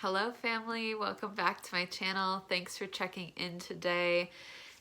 Hello family, welcome back to my channel. Thanks for checking in today.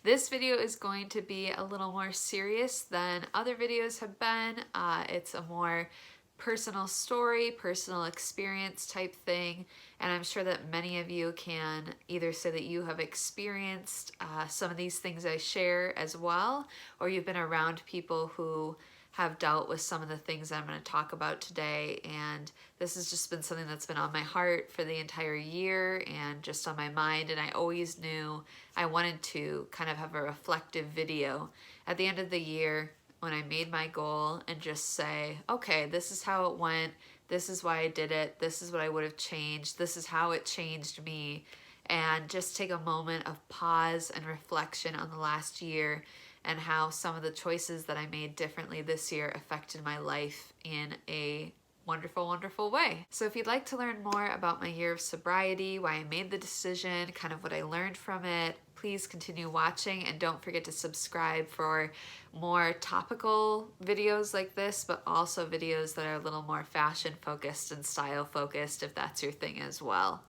This video is going to be a little more serious than other videos have been. It's a more personal story, personal experience type thing, and I'm sure that many of you can either say that you have experienced some of these things I share as well, or you've been around people who have dealt with some of the things I'm going to talk about today, and this has just been something that's been on my heart for the entire year and just on my mind, and I always knew I wanted to kind of have a reflective video at the end of the year when I made my goal and just say, okay, this is how it went, this is why I did it, this is what I would have changed, this is how it changed me, and just take a moment of pause and reflection on the last year and how some of the choices that I made differently this year affected my life in a wonderful, wonderful way. So if you'd like to learn more about my year of sobriety, why I made the decision, kind of what I learned from it, please continue watching and don't forget to subscribe for more topical videos like this, but also videos that are a little more fashion focused and style focused if that's your thing as well.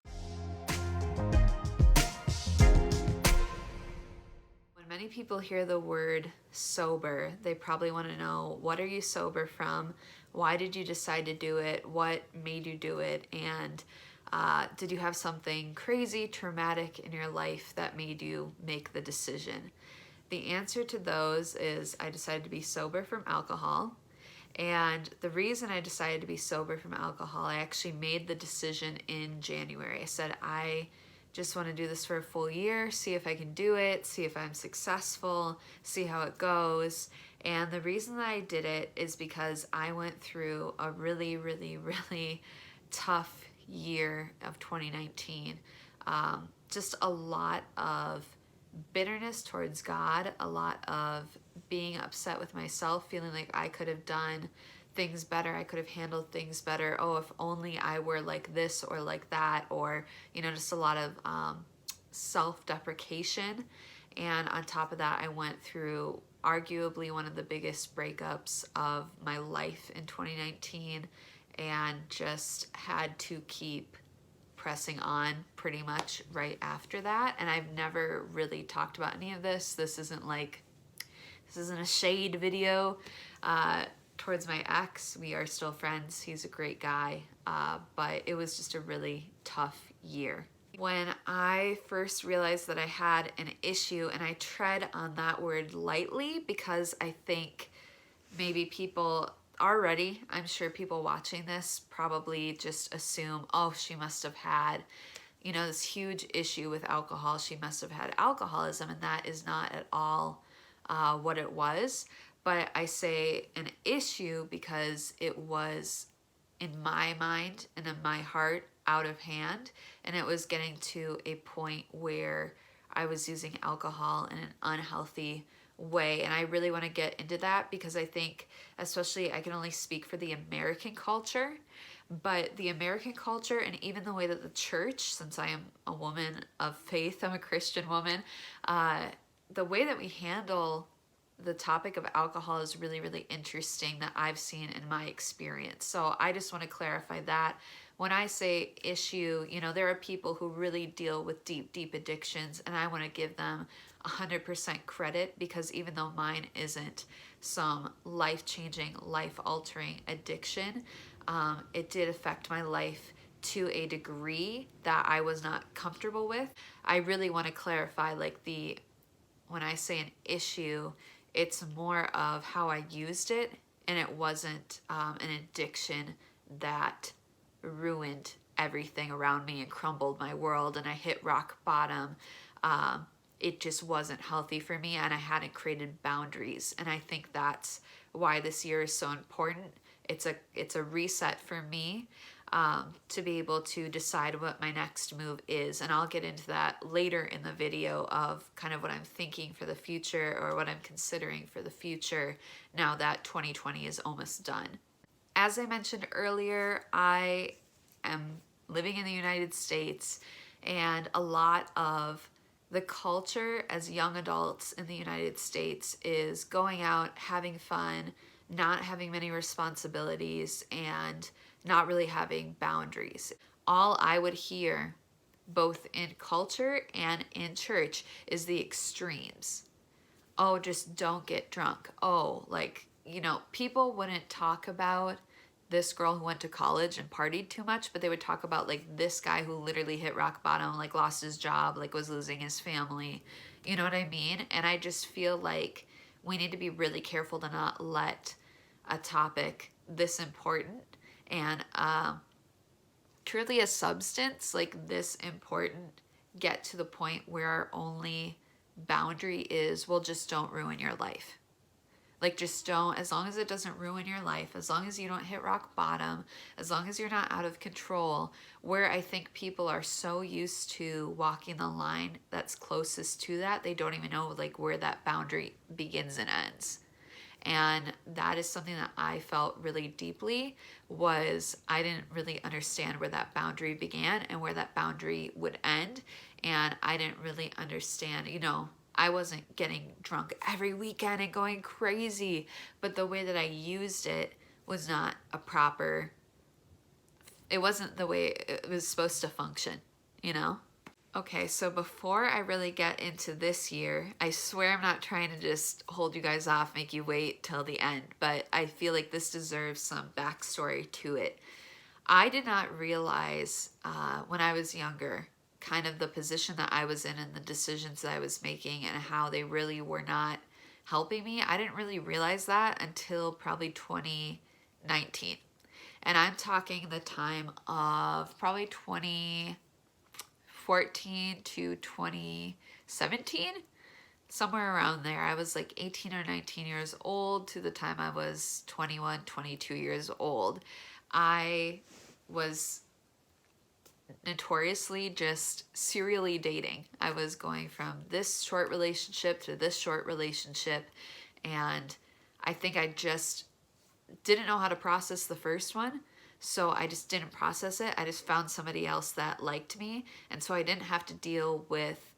Many people hear the word sober, they probably want to know, what are you sober from? Why did you decide to do it? What made you do it? And did you have something crazy, traumatic in your life that made you make the decision? The answer to those is I decided to be sober from alcohol. And the reason I decided to be sober from alcohol, I actually made the decision in January. I said, I just want to do this for a full year, see if I can do it, see if I'm successful, see how it goes. And the reason that I did it is because I went through a really, really, really tough year of 2019. Just a lot of bitterness towards God, a lot of being upset with myself, feeling like I could have done things better, I could have handled things better. Oh, if only I were like this or like that, or, you know, just a lot of self-deprecation. And on top of that, I went through arguably one of the biggest breakups of my life in 2019 and just had to keep pressing on pretty much right after that. And I've never really talked about any of this. This isn't a shade video towards my ex. We are still friends. He's a great guy, but it was just a really tough year. When I first realized that I had an issue, and I tread on that word lightly because I think maybe people already, I'm sure people watching this probably just assume, oh, she must have had, you know, this huge issue with alcohol. She must have had alcoholism, and that is not at all what it was. But I say an issue because it was, in my mind and in my heart, out of hand, and it was getting to a point where I was using alcohol in an unhealthy way. And I really want to get into that because I think, especially, I can only speak for the American culture, but the American culture and even the way that the church, since I am a woman of faith, I'm a Christian woman, the way that we handle the topic of alcohol is really, really interesting that I've seen in my experience. So I just want to clarify that. When I say issue, you know, there are people who really deal with deep, deep addictions, and I want to give them 100% credit because even though mine isn't some life-changing, life-altering addiction, it did affect my life to a degree that I was not comfortable with. I really want to clarify, like, when I say an issue, it's more of how I used it, and it wasn't an addiction that ruined everything around me and crumbled my world and I hit rock bottom. It just wasn't healthy for me, and I hadn't created boundaries. And I think that's why this year is so important. It's a reset for me to be able to decide what my next move is. And I'll get into that later in the video of kind of what I'm thinking for the future, or what I'm considering for the future now that 2020 is almost done. As I mentioned earlier, I am living in the United States, and a lot of the culture as young adults in the United States is going out, having fun, not having many responsibilities, and not really having boundaries. all I would hear, both in culture and in church, is the extremes. Oh, just don't get drunk. Oh, like, people wouldn't talk about this girl who went to college and partied too much, but they would talk about like this guy who literally hit rock bottom, like lost his job, like was losing his family. You know what I mean? And I just feel like we need to be really careful to not let a topic this important and truly a substance like this important get to the point where our only boundary is, well, just don't ruin your life. Like, just don't, as long as it doesn't ruin your life, as long as you don't hit rock bottom, as long as you're not out of control, where I think people are so used to walking the line that's closest to that, they don't even know like where that boundary begins and ends. And that is something that I felt really deeply, was I didn't really understand where that boundary began and where that boundary would end. And I didn't really understand, I wasn't getting drunk every weekend and going crazy, but the way that I used it was not it wasn't the way it was supposed to function. Okay, so before I really get into this year, I swear I'm not trying to just hold you guys off, make you wait till the end, but I feel like this deserves some backstory to it. I did not realize when I was younger kind of the position that I was in and the decisions that I was making and how they really were not helping me. I didn't really realize that until probably 2019. And I'm talking the time of probably 2014 to 2017, somewhere around there. I was like 18 or 19 years old to the time I was 21, 22 years old. I was notoriously just serially dating. I was going from this short relationship to this short relationship, and I think I just didn't know how to process the first one, so I just didn't process it. I just found somebody else that liked me, and so I didn't have to deal with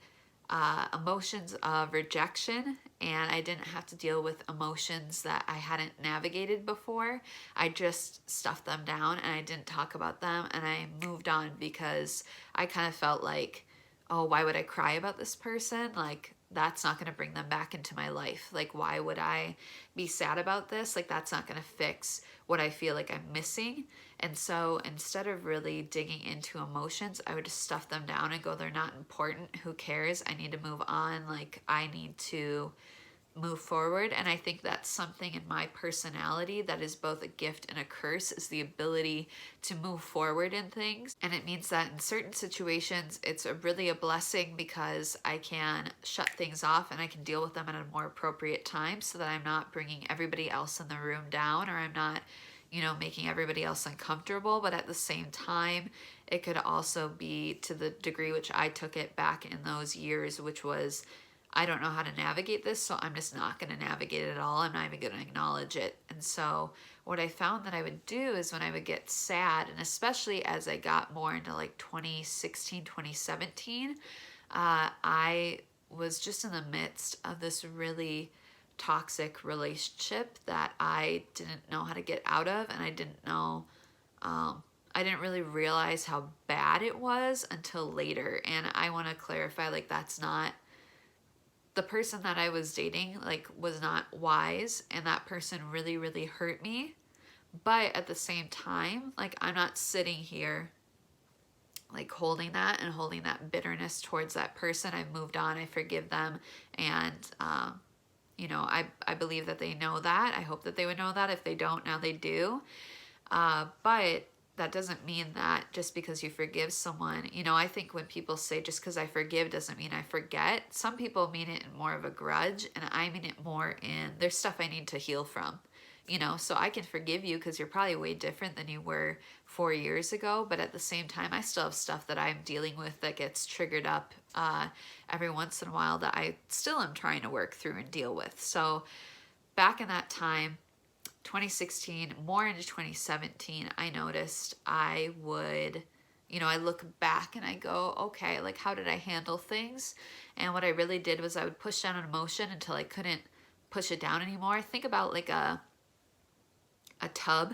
emotions of rejection, and I didn't have to deal with emotions that I hadn't navigated before. I just stuffed them down and I didn't talk about them, and I moved on because I kind of felt like, oh, why would I cry about this person? Like, that's not going to bring them back into my life. Like, why would I be sad about this? Like, that's not going to fix what I feel like I'm missing. And so instead of really digging into emotions, I would just stuff them down and go, they're not important. Who cares? I need to move on. Like, I need to move forward. And I think that's something in my personality that is both a gift and a curse, is the ability to move forward in things. And it means that in certain situations it's really a blessing because I can shut things off and I can deal with them at a more appropriate time, so that I'm not bringing everybody else in the room down, or I'm not making everybody else uncomfortable. But at the same time, it could also be to the degree which I took it back in those years, which was, I don't know how to navigate this, so I'm just not going to navigate it at all. I'm not even going to acknowledge it. And so what I found that I would do is when I would get sad, and especially as I got more into like 2016, 2017, I was just in the midst of this really toxic relationship that I didn't know how to get out of, and I didn't know, I didn't really realize how bad it was until later. And I want to clarify, like, that's not, the person that I was dating, like, was not wise, and that person really, really hurt me. But at the same time, like, I'm not sitting here like holding that bitterness towards that person. I've moved on, I forgive them, and I believe that they know that. I hope that they would know that. If they don't, now they do. But that doesn't mean that just because you forgive someone, I think when people say just because I forgive doesn't mean I forget, some people mean it in more of a grudge, and I mean it more in there's stuff I need to heal from. So I can forgive you because you're probably way different than you were 4 years ago, but at the same time, I still have stuff that I'm dealing with that gets triggered up every once in a while that I still am trying to work through and deal with. So back in that time, 2016, more into 2017, I noticed I would, I look back and I go, okay, like, how did I handle things? And what I really did was I would push down an emotion until I couldn't push it down anymore. Think about like a a tub,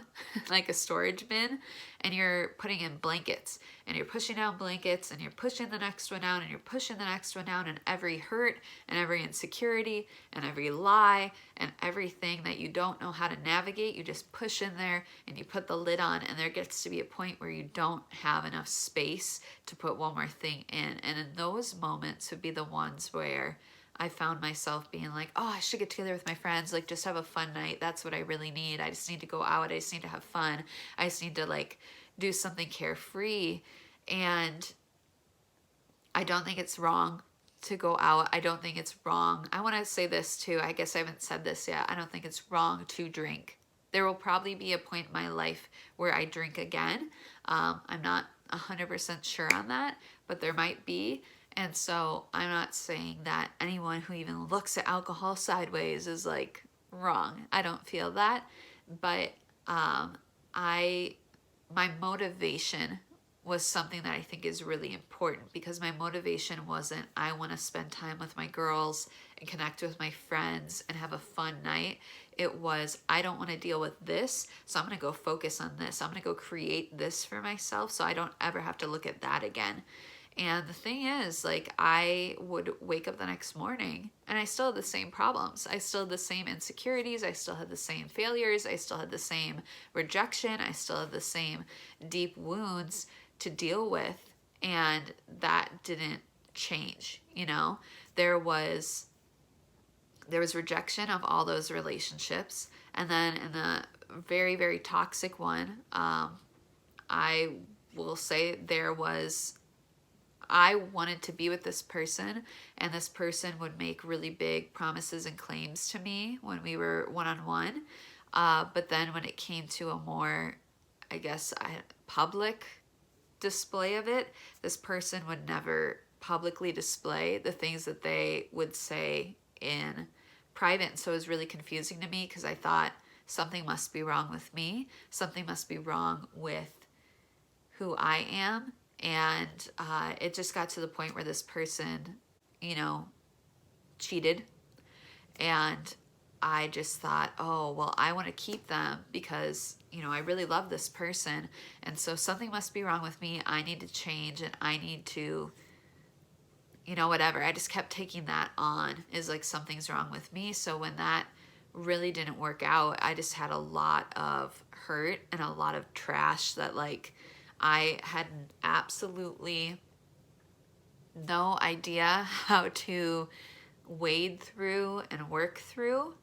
like a storage bin, and you're putting in blankets, and you're pushing down blankets, and you're pushing the next one down, and you're pushing the next one down, and every hurt and every insecurity and every lie and everything that you don't know how to navigate, you just push in there and you put the lid on, and there gets to be a point where you don't have enough space to put one more thing in. And in those moments would be the ones where I found myself being like, oh, I should get together with my friends, like just have a fun night. That's what I really need. I just need to go out. I just need to have fun. I just need to like do something carefree. And I don't think it's wrong to go out. I don't think it's wrong. I want to say this too. I guess I haven't said this yet. I don't think it's wrong to drink. There will probably be a point in my life where I drink again. I'm not 100% sure on that, but there might be. And so I'm not saying that anyone who even looks at alcohol sideways is like wrong. I don't feel that. But my motivation was something that I think is really important, because my motivation wasn't I want to spend time with my girls and connect with my friends and have a fun night. It was I don't want to deal with this, so I'm going to go focus on this. I'm going to go create this for myself so I don't ever have to look at that again. And the thing is, like, I would wake up the next morning and I still had the same problems. I still had the same insecurities. I still had the same failures. I still had the same rejection. I still had the same deep wounds to deal with. And that didn't change, you know? There was rejection of all those relationships. And then in the very, very toxic one, I will say I wanted to be with this person, and this person would make really big promises and claims to me when we were one-on-one. But then when it came to a more, I guess, public display of it, this person would never publicly display the things that they would say in private. And so it was really confusing to me, because I thought something must be wrong with me. Something must be wrong with who I am. And it just got to the point where this person, you know, cheated. And I just thought, oh, well, I want to keep them because, you know, I really love this person. And so something must be wrong with me. I need to change, and I need to, you know, whatever. I just kept taking that on as like something's wrong with me. So when that really didn't work out, I just had a lot of hurt and a lot of trash that like I had absolutely no idea how to wade through and work through.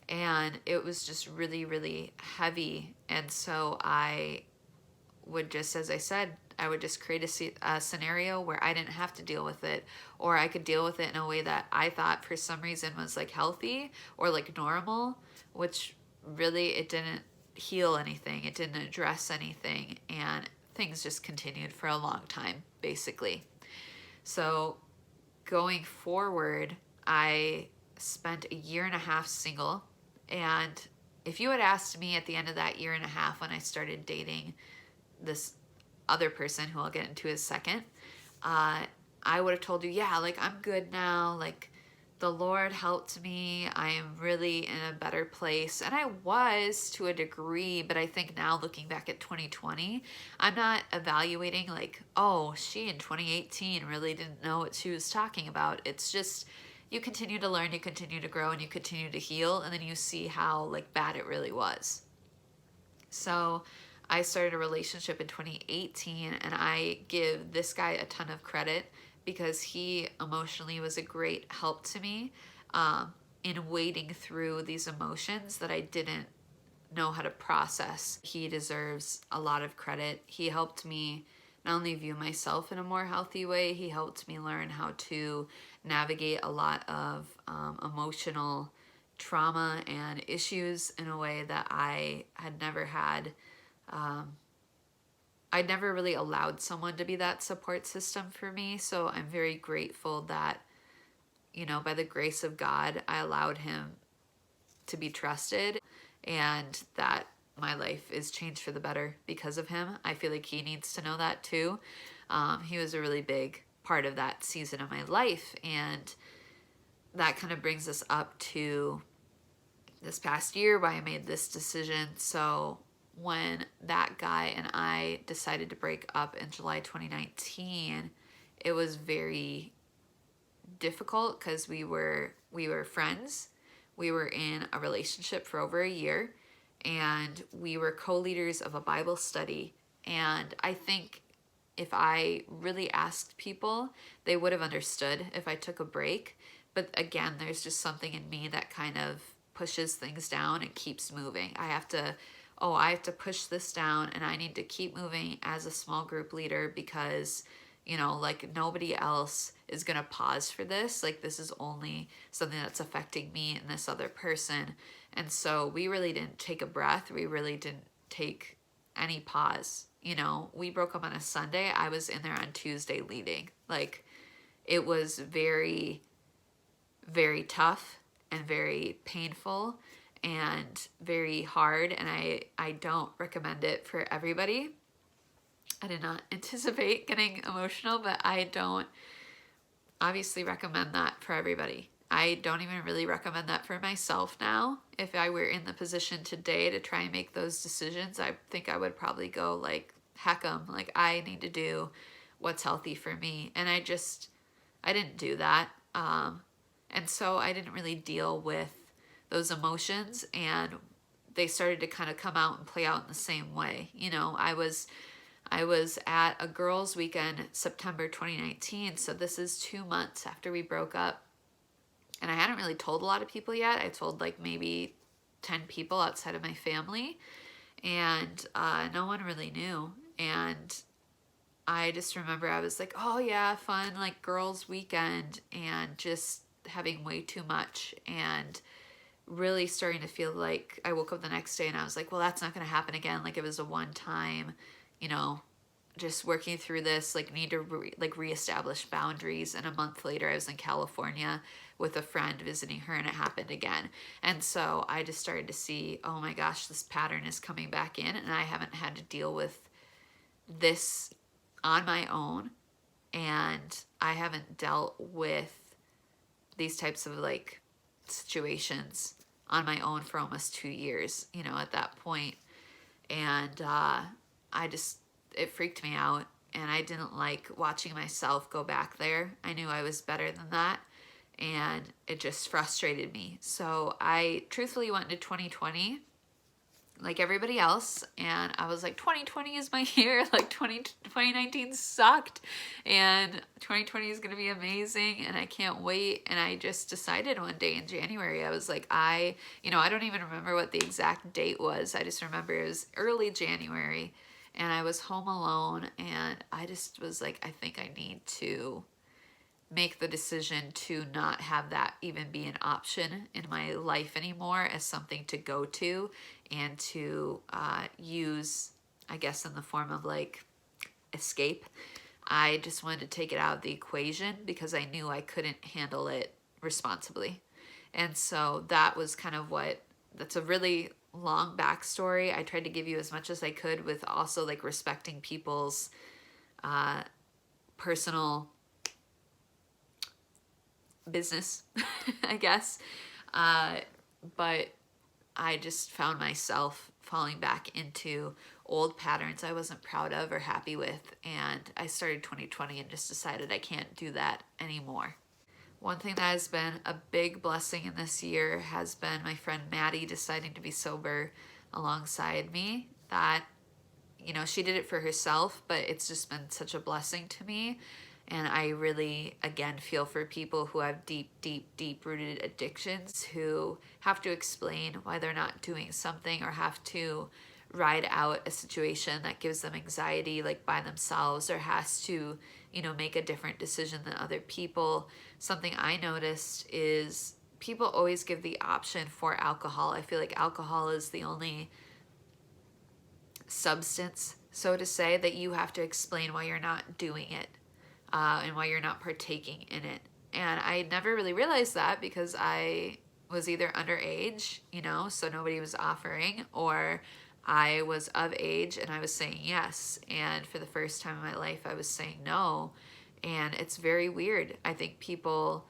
And it was just really, really heavy. And so I would just, as I said, I would just create a scenario where I didn't have to deal with it, or I could deal with it in a way that I thought for some reason was like healthy or like normal, which really it didn't heal anything. It didn't address anything. And things just continued for a long time, basically. So going forward, I spent a year and a half single. And if you had asked me at the end of that year and a half when I started dating this other person, who I'll get into in a second, I would have told you, yeah, like I'm good now. Like the Lord helped me. I am really in a better place. And I was to a degree, but I think now looking back at 2020, I'm not evaluating like, oh, she in 2018 really didn't know what she was talking about. It's just, you continue to learn, you continue to grow, and you continue to heal. And then you see how like bad it really was. So I started a relationship in 2018, and I give this guy a ton of credit because he emotionally was a great help to me in wading through these emotions that I didn't know how to process. He deserves a lot of credit. He helped me not only view myself in a more healthy way, he helped me learn how to navigate a lot of emotional trauma and issues in a way that I had never had. I'd never really allowed someone to be that support system for me. So I'm very grateful that, you know, by the grace of God, I allowed him to be trusted, and that my life is changed for the better because of him. I feel like he needs to know that too. He was a really big part of that season of my life. And that kind of brings us up to this past year why I made this decision. So when that guy and I decided to break up in July 2019, it was very difficult because we were friends. We were in a relationship for over a year, and we were co-leaders of a Bible study. And I think if I really asked people, they would have understood if I took a break. But again, there's just something in me that kind of pushes things down and keeps moving. I have to push this down, and I need to keep moving as a small group leader because, like, nobody else is going to pause for this. Like, this is only something that's affecting me and this other person. And so we really didn't take a breath. We really didn't take any pause. We broke up on a Sunday. I was in there on Tuesday leading. Like, it was very, very tough and very painful and very hard, and I don't recommend it for everybody. I did not anticipate getting emotional, but I don't obviously recommend that for everybody. I don't even really recommend that for myself now. If I were in the position today to try and make those decisions, I think I would probably go like, heck 'em. Like, I need to do what's healthy for me. And I didn't do that. And so I didn't really deal with those emotions, and they started to kind of come out and play out in the same way. I was at a girls' weekend September 2019, so this is 2 months after we broke up. And I hadn't really told a lot of people yet. I told like maybe 10 people outside of my family, and no one really knew. And I just remember I was like, oh yeah, fun, like girls' weekend, and just having way too much, and really starting to feel like I woke up the next day and I was like, well, that's not going to happen again. Like, it was a one time, just working through this, like, need to reestablish boundaries. And a month later, I was in California with a friend visiting her, and it happened again. And so I just started to see, oh my gosh, this pattern is coming back in, and I haven't had to deal with this on my own, and I haven't dealt with these types of like situations on my own for almost 2 years, at that point. And it freaked me out, and I didn't like watching myself go back there. I knew I was better than that, and it just frustrated me. So I truthfully went into 2020 like everybody else, and I was like, 2020 is my year. Like, 2019 sucked, and 2020 is gonna be amazing, and I can't wait. And I just decided one day in January, I was like, I don't even remember what the exact date was. I just remember it was early January, and I was home alone, and I just was like, I think I need to make the decision to not have that even be an option in my life anymore as something to go to and to use, I guess, in the form of like escape. I just wanted to take it out of the equation because I knew I couldn't handle it responsibly. And so that was kind of that's a really long backstory. I tried to give you as much as I could with also like respecting people's personal business, I guess. But I just found myself falling back into old patterns I wasn't proud of or happy with. And I started 2020 and just decided I can't do that anymore. One thing that has been a big blessing in this year has been my friend Maddie deciding to be sober alongside me. That, she did it for herself, but it's just been such a blessing to me. And I really, again, feel for people who have deep, deep, deep rooted addictions, who have to explain why they're not doing something, or have to ride out a situation that gives them anxiety, like by themselves, or has to, make a different decision than other people. Something I noticed is people always give the option for alcohol. I feel like alcohol is the only substance, so to say, that you have to explain why you're not doing it. And why you're not partaking in it. And I never really realized that because I was either underage, so nobody was offering, or I was of age and I was saying yes. And for the first time in my life, I was saying no. And it's very weird. I think people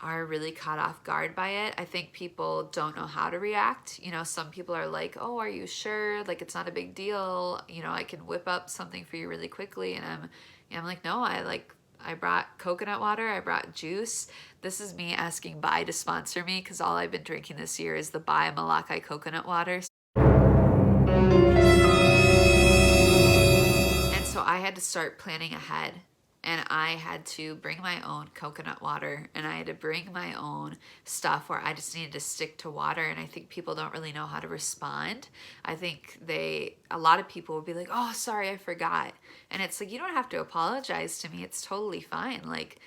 are really caught off guard by it. I think people don't know how to react. You know, some people are like, "Oh, are you sure? Like it's not a big deal. You know, I can whip up something for you really quickly." And I'm like, "No, I brought coconut water, I brought juice. This is me asking Bai to sponsor me because all I've been drinking this year is the Bai Malakai coconut water." And so I had to start planning ahead, and I had to bring my own coconut water, and I had to bring my own stuff where I just needed to stick to water. And I think people don't really know how to respond. I think a lot of people would be like, "Oh, sorry, I forgot." And it's like, you don't have to apologize to me. It's totally fine. Like,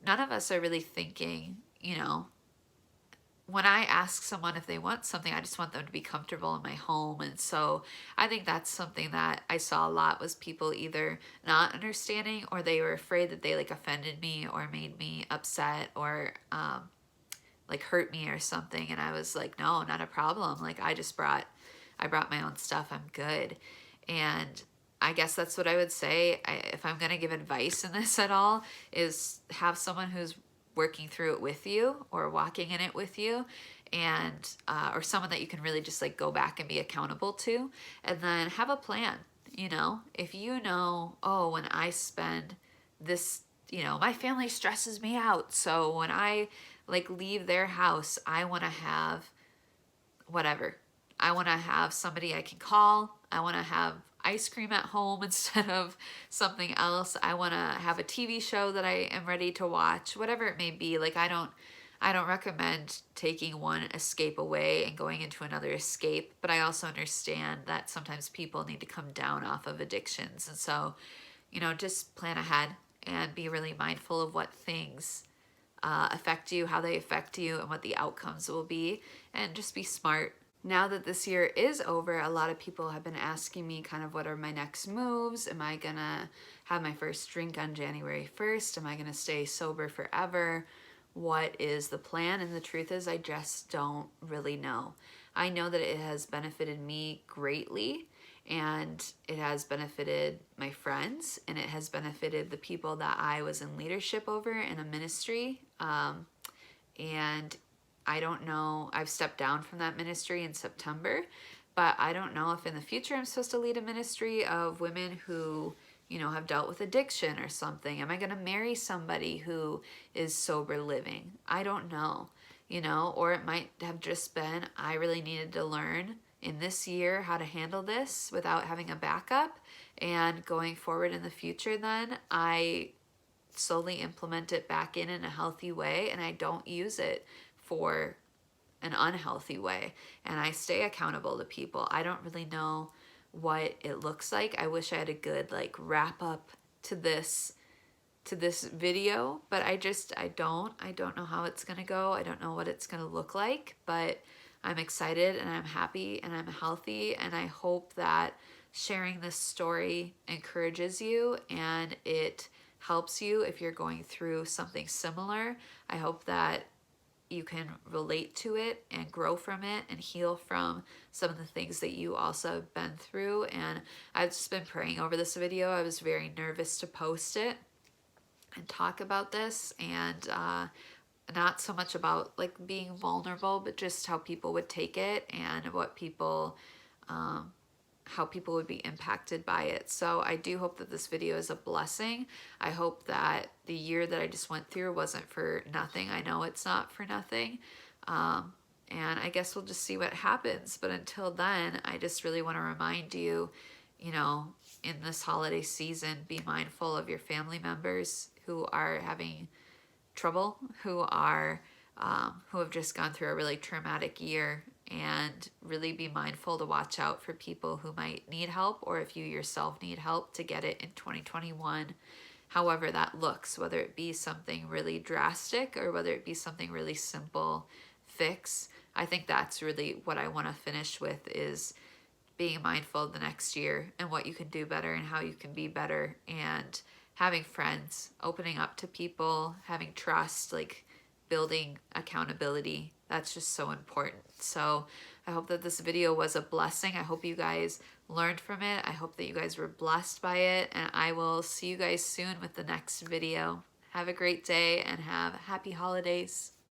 none of us are really thinking, you know, when I ask someone if they want something, I just want them to be comfortable in my home. And so I think that's something that I saw a lot, was people either not understanding, or they were afraid that they like offended me or made me upset, or like hurt me or something. And I was like, no, not a problem. Like I brought my own stuff. I'm good. And I guess that's what I would say. If I'm going to give advice in this at all, is have someone who's working through it with you or walking in it with you, and or someone that you can really just like go back and be accountable to, and then have a plan. You know, if you know, oh, when I spend this, you know, my family stresses me out, so when I like leave their house, I want to have whatever. I want to have somebody I can call. I want to have ice cream at home instead of something else. I want to have a TV show that I am ready to watch, whatever it may be. Like I don't recommend taking one escape away and going into another escape, but I also understand that sometimes people need to come down off of addictions. And so, you know, just plan ahead and be really mindful of what things affect you, how they affect you, and what the outcomes will be, and just be smart. Now that this year is over, a lot of people have been asking me kind of what are my next moves. Am I gonna have my first drink on January 1st? Am I gonna stay sober forever? What is the plan? And the truth is, I just don't really know. I know that it has benefited me greatly, and it has benefited my friends, and it has benefited the people that I was in leadership over in a ministry. And I don't know, I've stepped down from that ministry in September, but I don't know if in the future I'm supposed to lead a ministry of women who, you know, have dealt with addiction or something. Am I going to marry somebody who is sober living? I don't know, you know, or it might have just been I really needed to learn in this year how to handle this without having a backup, and going forward in the future, then I slowly implement it back in a healthy way, and I don't use it for an unhealthy way, and I stay accountable to people. I don't really know what it looks like. I wish I had a good like wrap up to this video, but I don't know how it's going to go. I don't know what it's going to look like, but I'm excited and I'm happy and I'm healthy, and I hope that sharing this story encourages you and it helps you if you're going through something similar. I hope that you can relate to it and grow from it and heal from some of the things that you also have been through. And I've just been praying over this video. I was very nervous to post it and talk about this, and not so much about like being vulnerable, but just how people would take it and what people how people would be impacted by it. So I do hope that this video is a blessing. I hope that the year that I just went through wasn't for nothing. I know it's not for nothing. And I guess we'll just see what happens. But until then, I just really want to remind you, you know, in this holiday season, be mindful of your family members who are having trouble, who have just gone through a really traumatic year, and really be mindful to watch out for people who might need help, or if you yourself need help to get it in 2021, however that looks, whether it be something really drastic or whether it be something really simple fix. I think that's really what I want to finish with, is being mindful of the next year and what you can do better and how you can be better, and having friends, opening up to people, having trust, like building accountability. That's just so important. So I hope that this video was a blessing. I hope you guys learned from it. I hope that you guys were blessed by it, and I will see you guys soon with the next video. Have a great day and have happy holidays.